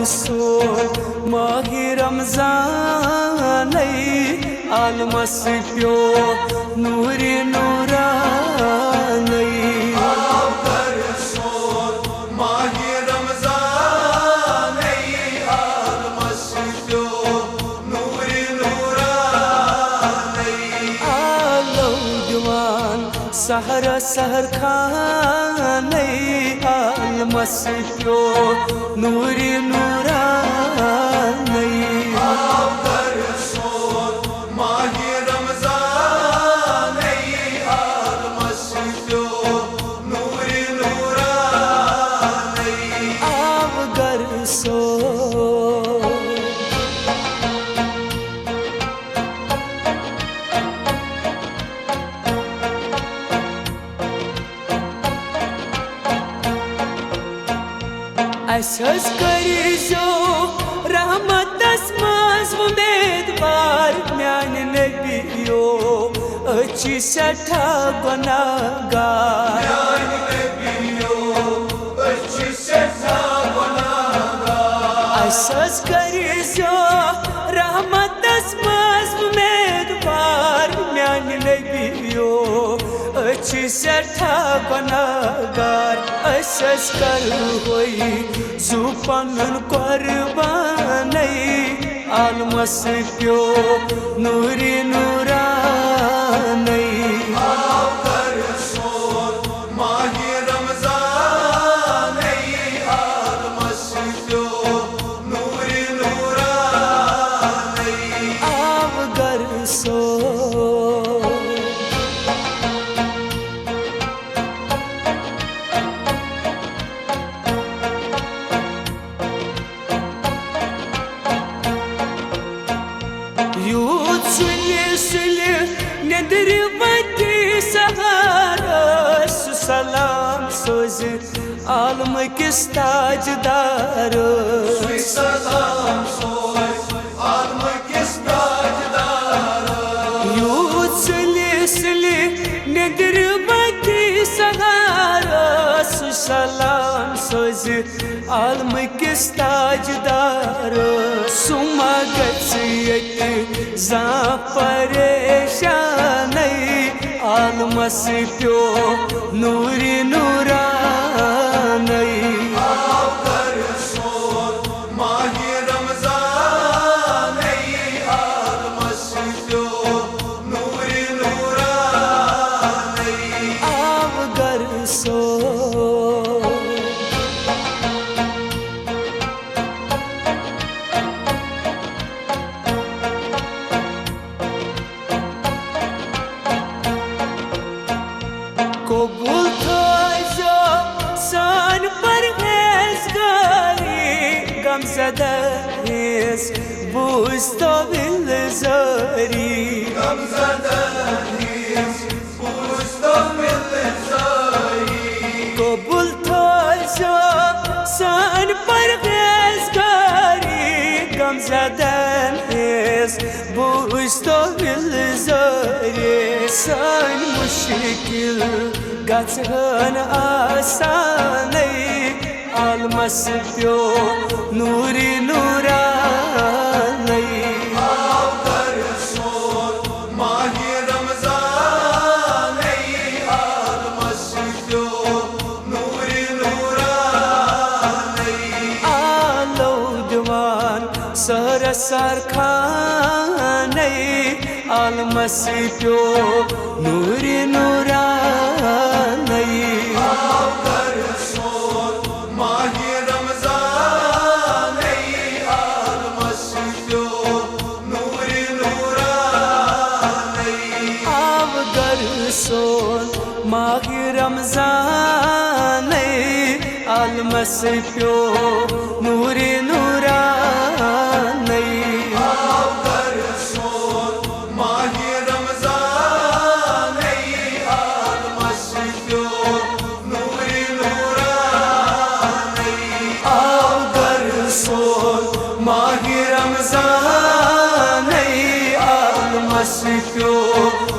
soul माहि रमजान आलमस प्यो नूर नूरान सहर सहर खान आलमस प्यो नूर नूरान आवगर सो असस करिजो रहमतस मज उम्मीदवार म्यान नबियो अच्छी सठा गुनाहगार असस करिजो रहमतस मज उम्मीदवार म्यान नबियो अच्छी सठा गुनाहगार असस कर होई जुपन कुर्बान आलमस प्यो नूर नूरान आवगर सो यूथ सुले नदर वती सहारा सलाम सोज आलम किस ताजदार यूथ सुले नदर वती सहारा सलाम सोज आलम किस ताजदार सुमा गत जा परेशान आलमस प्यो नूर नूरान आवगर सो कबूल थो सान परहेज़गारी गमज़दा बुझतो बिलज़ारी कबूल थो सान परहेज़गारी गमज़दा बुझतो बिलज़ारी सान मुश्किल गछन आसान आलमस प्यो नूर नूरान आलो जवान सर सर खान आलमस प्यो नूर नूरान आवगर सोल माहि रमजान आलमस प्यो नूर नूरान माहि रमजान आलमस प्यो